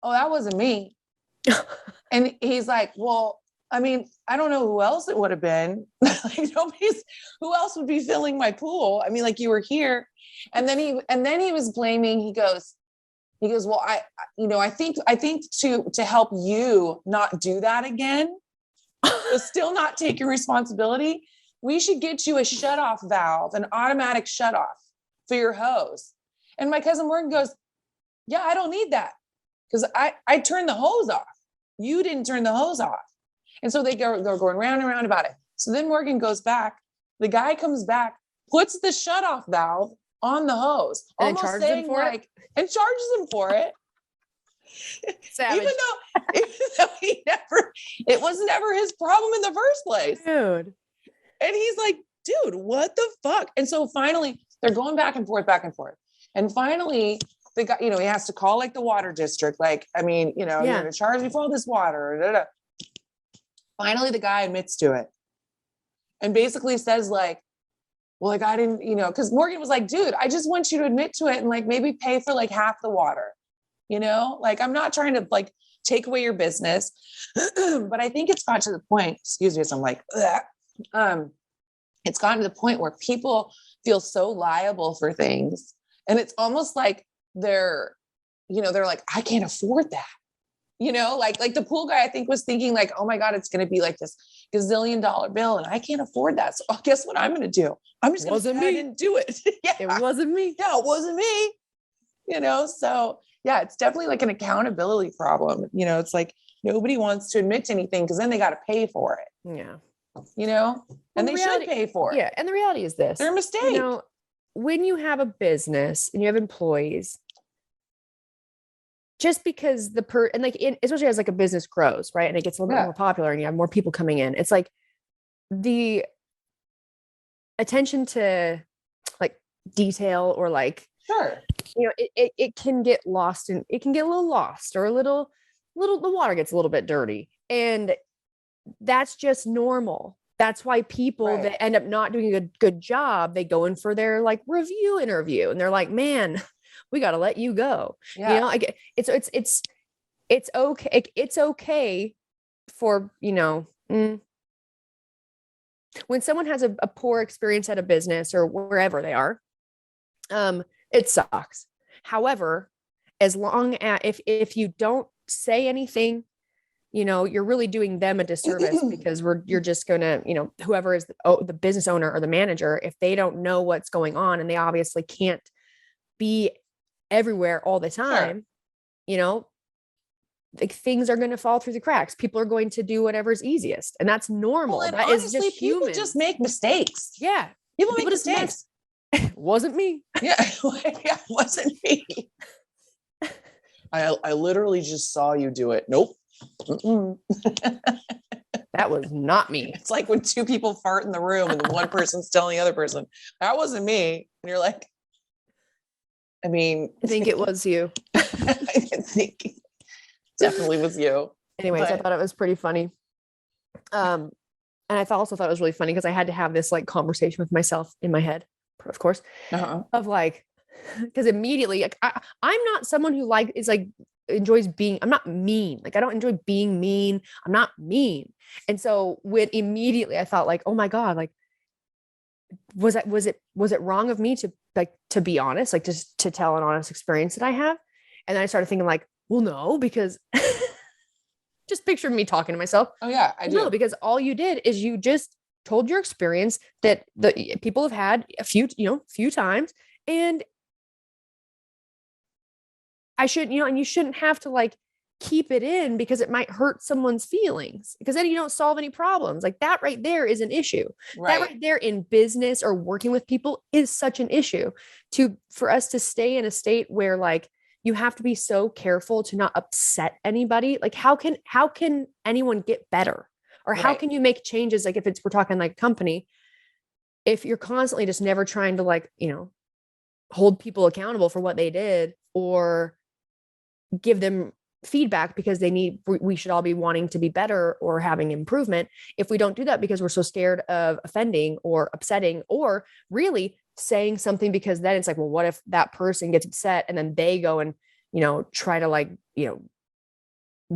[SPEAKER 1] oh, that wasn't me. And he's like, well, I mean, I don't know who else it would have been. Like who else would be filling my pool? I mean, like, you were here. And then he was blaming, he goes, well, I think to help you not do that again, but still not take your responsibility, we should get you a shutoff valve, an automatic shutoff for your hose. And my cousin Morgan goes, yeah, I don't need that, because I turned the hose off. You didn't turn the hose off. And so they're going round and round about it. So then Morgan goes back. The guy comes back, puts the shutoff valve on the hose,
[SPEAKER 2] and charges him for it.
[SPEAKER 1] And charges him for it.
[SPEAKER 2] Savage.
[SPEAKER 1] Even though it was never his problem in the first place.
[SPEAKER 2] Dude.
[SPEAKER 1] And he's like, dude, what the fuck? And so finally they're going back and forth. And finally, the guy, he has to call like the water district. Like, I mean, you're going to charge me for all this water. Da, da, da. Finally, the guy admits to it and basically says like, well, like, I didn't, because Morgan was like, dude, I just want you to admit to it and like maybe pay for like half the water, like, I'm not trying to like take away your business. But I think it's got to the point, excuse me, as I'm like, it's gotten to the point where people feel so liable for things. And it's almost like they're like, I can't afford that. Like the pool guy, I think, was thinking like, oh my God, it's going to be like this gazillion-dollar bill and I can't afford that. So guess what I'm going to do? I'm just going to say I didn't do it. Yeah.
[SPEAKER 2] It wasn't me.
[SPEAKER 1] Yeah, it wasn't me. So yeah, it's definitely like an accountability problem. It's like nobody wants to admit to anything because then they got to pay for it.
[SPEAKER 2] Yeah.
[SPEAKER 1] And they should pay for it.
[SPEAKER 2] Yeah. And the reality is this.
[SPEAKER 1] They're a mistake.
[SPEAKER 2] When you have a business and you have employees, just because especially as like a business grows, right? And it gets a little bit more popular and you have more people coming in, it's like the attention to like detail or like,
[SPEAKER 1] sure,
[SPEAKER 2] it can get lost and it can get a little lost or a little the water gets a little bit dirty, and that's just normal. That's why people that end up not doing a good job, they go in for their like review interview and they're like, man, we got to let you go. You know, I get it's okay. It's okay for, when someone has a poor experience at a business or wherever they are, it sucks. However, as long as if you don't say anything, you're really doing them a disservice because you're just gonna, whoever is the business owner or the manager, if they don't know what's going on and they obviously can't be everywhere all the time, like things are going to fall through the cracks. People are going to do whatever's easiest, and that's normal.
[SPEAKER 1] Well, and
[SPEAKER 2] that
[SPEAKER 1] honestly,
[SPEAKER 2] is just
[SPEAKER 1] people
[SPEAKER 2] human.
[SPEAKER 1] just make mistakes.
[SPEAKER 2] Yeah,
[SPEAKER 1] people make mistakes.
[SPEAKER 2] Wasn't me.
[SPEAKER 1] Yeah, yeah, wasn't me. I literally just saw you do it. Nope.
[SPEAKER 2] That was not me.
[SPEAKER 1] It's like when two people fart in the room and one person's telling the other person, that wasn't me. And you're like, I think
[SPEAKER 2] it was you.
[SPEAKER 1] I think it definitely was you.
[SPEAKER 2] Anyways, I thought it was pretty funny. And I also thought it was really funny because I had to have this like conversation with myself in my head, of course, of like, because immediately, like, I'm not someone who enjoys being, I'm not mean. Like, I don't enjoy being mean. I'm not mean. And so when immediately I thought like, oh my God, like, was it wrong of me to be honest, like just to tell an honest experience that I have? And then I started thinking like, well, no, because just picture me talking to myself.
[SPEAKER 1] Oh yeah, I do.
[SPEAKER 2] No, because all you did is you just told your experience that the people have had a few times, and I should, and you shouldn't have to like keep it in because it might hurt someone's feelings, because then you don't solve any problems. Like that right there is an issue. That right there in business or working with people is such an issue for us to stay in a state where like you have to be so careful to not upset anybody. Like how can anyone get better, or how can you make changes? Like if we're talking like company, if you're constantly just never trying to like, hold people accountable for what they did or give them feedback because we should all be wanting to be better or having improvement. If we don't do that because we're so scared of offending or upsetting or really saying something, because then it's like, well, what if that person gets upset and then they go and, try to like,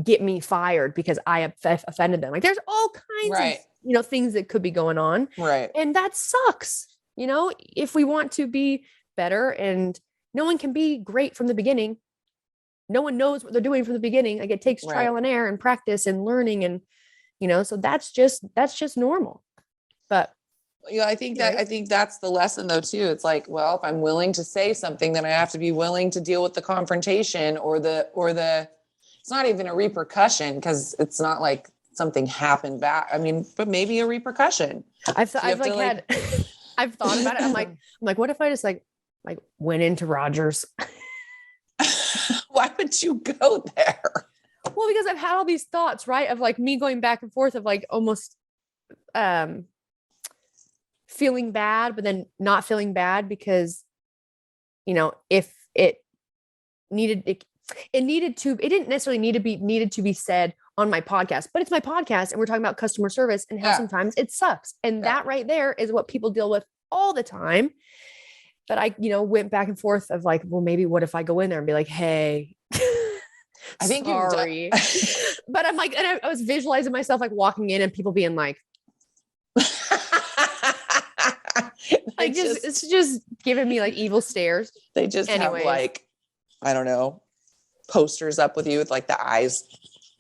[SPEAKER 2] get me fired because I offended them. Like there's all kinds of, things that could be going on.
[SPEAKER 1] Right.
[SPEAKER 2] And that sucks. If we want to be better, and no one can be great from the beginning. No one knows what they're doing from the beginning. Like it takes trial and error and practice and learning. And, so that's just normal. But
[SPEAKER 1] I think that's the lesson though, too. It's like, well, if I'm willing to say something, then I have to be willing to deal with the confrontation or the, it's not even a repercussion, because it's not like something happened back. But maybe a repercussion.
[SPEAKER 2] I've thought about it. I'm like, what if I just like went into Rogers?
[SPEAKER 1] Why would you go there?
[SPEAKER 2] Well, because I've had all these thoughts, right? Of like me going back and forth of like almost feeling bad, but then not feeling bad because, if it didn't necessarily needed to be said on my podcast, but it's my podcast and we're talking about customer service and how sometimes it sucks. And that right there is what people deal with all the time. But I, went back and forth of like, well, maybe what if I go in there and be like, hey,
[SPEAKER 1] I think
[SPEAKER 2] sorry. But I'm like, and I was visualizing myself like walking in and people being like, it's just giving me like evil stares.
[SPEAKER 1] They just have like, I don't know, posters up with you with like the eyes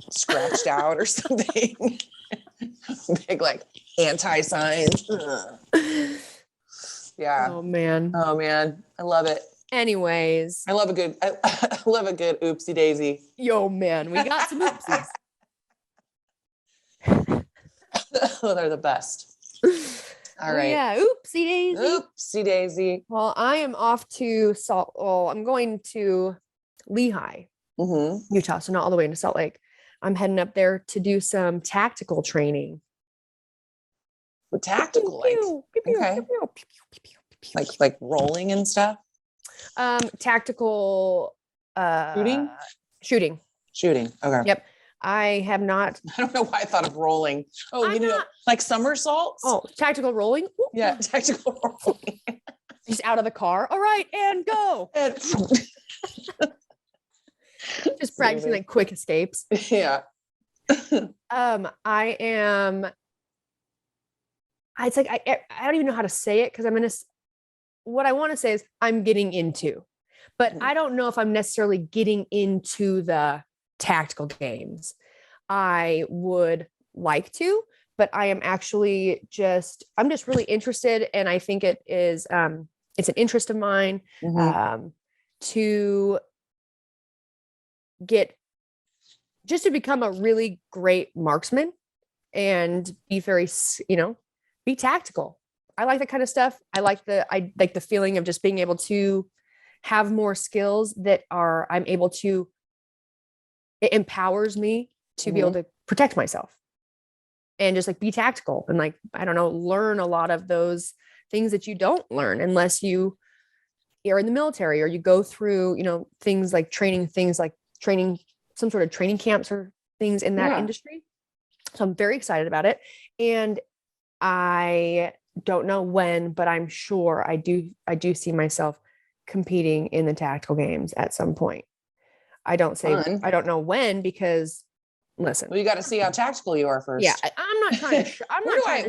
[SPEAKER 1] scratched out or something. Big like anti-signs. Yeah.
[SPEAKER 2] Oh man.
[SPEAKER 1] I love it.
[SPEAKER 2] Anyways.
[SPEAKER 1] I love a good oopsie daisy.
[SPEAKER 2] Yo, man, we got some oopsies.
[SPEAKER 1] Oh, they're the best. All right.
[SPEAKER 2] Yeah. Oopsie daisy.
[SPEAKER 1] Oopsie daisy.
[SPEAKER 2] Well, I am off to I'm going to Lehigh, Utah. So not all the way into Salt Lake. I'm heading up there to do some tactical training.
[SPEAKER 1] Tactical, okay. Like rolling and stuff.
[SPEAKER 2] Tactical
[SPEAKER 1] shooting. Shooting. Okay.
[SPEAKER 2] Yep. I have not.
[SPEAKER 1] I don't know why I thought of rolling. Oh,
[SPEAKER 2] I'm not-
[SPEAKER 1] like somersaults?
[SPEAKER 2] Oh, tactical rolling. Ooh.
[SPEAKER 1] Yeah, tactical rolling.
[SPEAKER 2] Just out of the car. All right, and go.
[SPEAKER 1] And-
[SPEAKER 2] Just practicing like quick escapes.
[SPEAKER 1] yeah.
[SPEAKER 2] I am. It's like I don't even know how to say it because what I want to say is I'm getting into, but I don't know if I'm necessarily getting into the tactical games. I would like to, but I am actually I'm just really interested, and I think it is it's an interest of mine to to become a really great marksman and be very, be tactical. I like that kind of stuff. I like the feeling of just being able to have more skills that I'm able to, it empowers me to be able to protect myself and just like be tactical and like, I don't know, learn a lot of those things that you don't learn unless you are in the military or you go through, things like training, some sort of training camps or things in that industry. So I'm very excited about it. And I don't know when, but I'm sure I do see myself competing in the tactical games at some point. I don't know when because listen.
[SPEAKER 1] Well, you got to see how tactical you are first.
[SPEAKER 2] Yeah, I'm not trying to.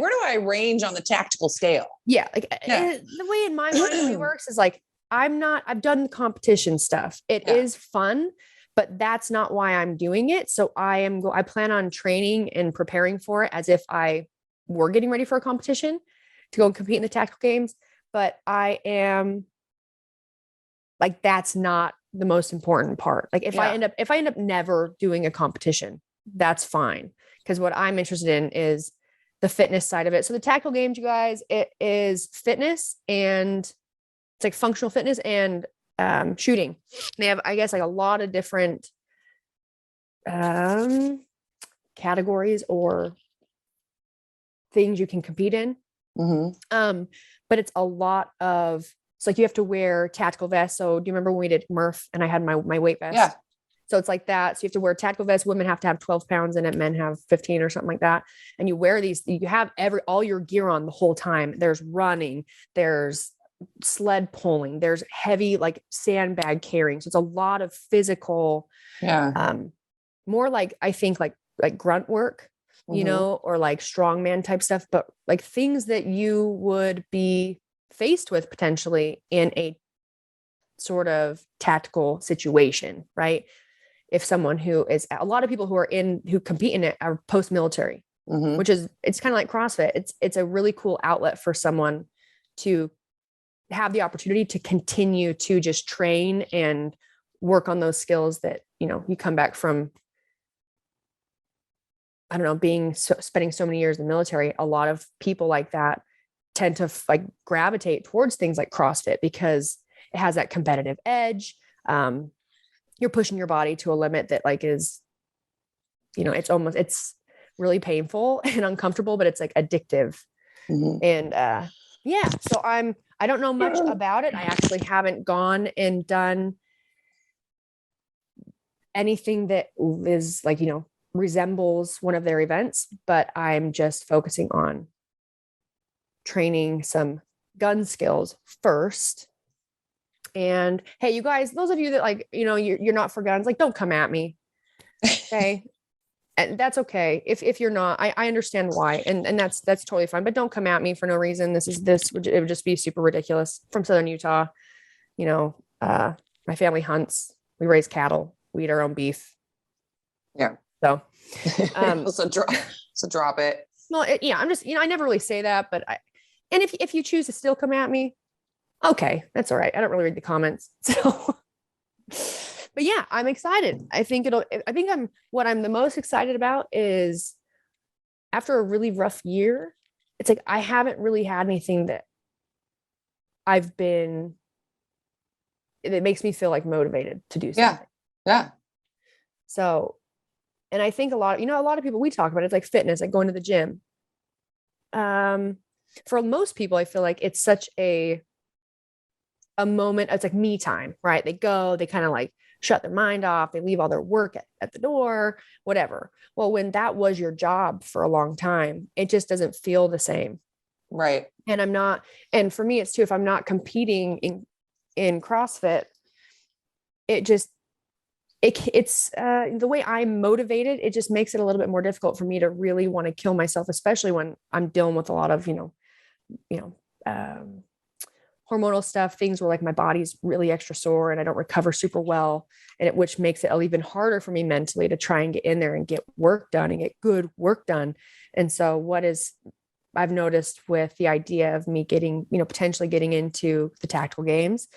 [SPEAKER 1] Where do I range on the tactical scale?
[SPEAKER 2] Yeah, the way in my mind it works is like I've done the competition stuff. It is fun, but that's not why I'm doing it. So I plan on training and preparing for it as if I were getting ready for a competition to go and compete in the tactical games. But I am like, that's not the most important part. Like if I end up never doing a competition, that's fine. Because what I'm interested in is the fitness side of it. So the tactical games, you guys, it is fitness and it's like functional fitness and shooting. They have, I guess, like a lot of different categories or things you can compete in. But it's a lot of, it's like you have to wear tactical vests. So do you remember when we did Murph and I had my weight vest?
[SPEAKER 1] Yeah.
[SPEAKER 2] So it's like that. So you have to wear tactical vests. Women have to have 12 pounds in it. Men have 15 or something like that. And you wear these, you have all your gear on the whole time. There's running, there's sled pulling, there's heavy like sandbag carrying. So it's a lot of physical, more like, I think like grunt work, or like strongman type stuff, but like things that you would be faced with potentially in a sort of tactical situation, right? If someone a lot of people who compete in it are post-military, which is, it's kind of like CrossFit. It's a really cool outlet for someone to have the opportunity to continue to just train and work on those skills that, you come back from, I don't know, spending so many years in the military. A lot of people like that tend to like gravitate towards things like CrossFit because it has that competitive edge. You're pushing your body to a limit that like is, it's really painful and uncomfortable, but it's like addictive. And so I don't know much about it. I actually haven't gone and done anything that is like, resembles one of their events, but I'm just focusing on training some gun skills first. And hey, you guys, those of you that like, you're not for guns, like, don't come at me. Okay. And that's okay. If you're not, I understand why. And that's totally fine, but don't come at me for no reason. It would just be super ridiculous. From Southern Utah, my family hunts, we raise cattle, we eat our own beef.
[SPEAKER 1] Yeah.
[SPEAKER 2] So,
[SPEAKER 1] so drop it.
[SPEAKER 2] Well, I'm just, I never really say that, but and if you choose to still come at me, okay, that's all right. I don't really read the comments. So, but yeah, I'm excited. What I'm the most excited about is after a really rough year, it's like, I haven't really had anything that it makes me feel like motivated to do something.
[SPEAKER 1] Yeah.
[SPEAKER 2] So, and I think a lot of people, we talk about it, it's like fitness, like going to the gym. For most people, I feel like it's such a moment. It's like me time, right? They go, they kind of like shut their mind off. They leave all their work at the door, whatever. Well, when that was your job for a long time, it just doesn't feel the same.
[SPEAKER 1] Right.
[SPEAKER 2] And for me, it's too, if I'm not competing in CrossFit, it's the way I'm motivated, it just makes it a little bit more difficult for me to really want to kill myself, especially when I'm dealing with a lot of, hormonal stuff, things where like my body's really extra sore and I don't recover super well. Which makes it even harder for me mentally to try and get in there and get work done and get good work done. And so I've noticed with the idea of me getting, potentially getting into the tactical games,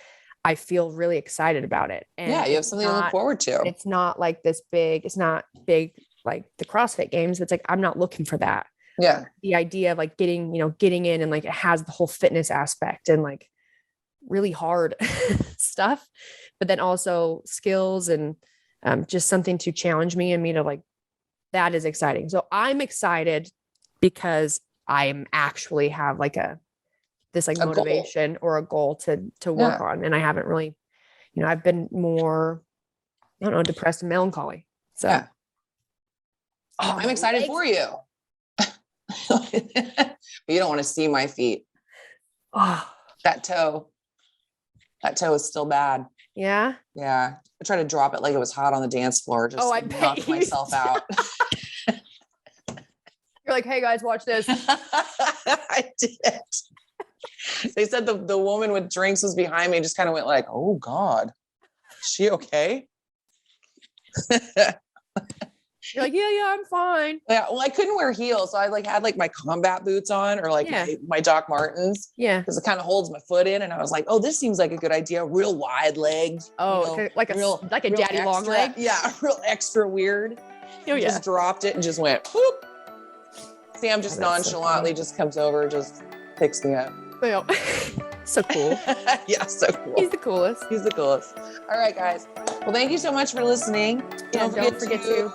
[SPEAKER 2] I feel really excited about it. And
[SPEAKER 1] yeah, you have something to look forward to.
[SPEAKER 2] It's not like it's not big like the CrossFit games. It's like, I'm not looking for that.
[SPEAKER 1] Yeah.
[SPEAKER 2] The idea of like getting in and like it has the whole fitness aspect and like really hard stuff, but then also skills and just something to challenge me and me to like, that is exciting. So I'm excited because I'm actually have like this like motivation or a goal to work on. And I haven't really, I've been more, I don't know, depressed and melancholy. So
[SPEAKER 1] yeah. I'm excited for you. But you don't want to see my feet.
[SPEAKER 2] Oh,
[SPEAKER 1] that toe is still bad.
[SPEAKER 2] Yeah.
[SPEAKER 1] Yeah. I tried to drop it like it was hot on the dance floor. Just
[SPEAKER 2] I
[SPEAKER 1] knocked myself out.
[SPEAKER 2] You're like, hey guys, watch this.
[SPEAKER 1] I did. They said the woman with drinks was behind me, just kind of went like, oh God, is she okay?
[SPEAKER 2] You're like, yeah, I'm fine.
[SPEAKER 1] Yeah. Well, I couldn't wear heels. So I had my combat boots on or my Doc Martens.
[SPEAKER 2] Yeah.
[SPEAKER 1] Because it kind of holds my foot in. And I was like, oh, this seems like a good idea. Real wide legs.
[SPEAKER 2] Oh, like a daddy
[SPEAKER 1] extra,
[SPEAKER 2] long leg.
[SPEAKER 1] Yeah. Real extra weird.
[SPEAKER 2] Oh, yeah.
[SPEAKER 1] Just dropped it and just went, whoop. Sam just nonchalantly just comes over, just picks me up.
[SPEAKER 2] Well, so cool.
[SPEAKER 1] Yeah, so cool.
[SPEAKER 2] He's the coolest.
[SPEAKER 1] He's the coolest. All right, guys. Well, thank you so much for listening.
[SPEAKER 2] Don't forget to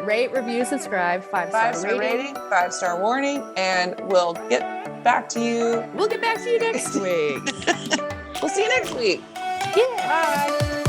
[SPEAKER 2] rate, review, subscribe, 5-star rating,
[SPEAKER 1] 5-star warning, and we'll get back to you.
[SPEAKER 2] We'll get back to you next week.
[SPEAKER 1] We'll see you next week.
[SPEAKER 2] Yeah.
[SPEAKER 1] Bye.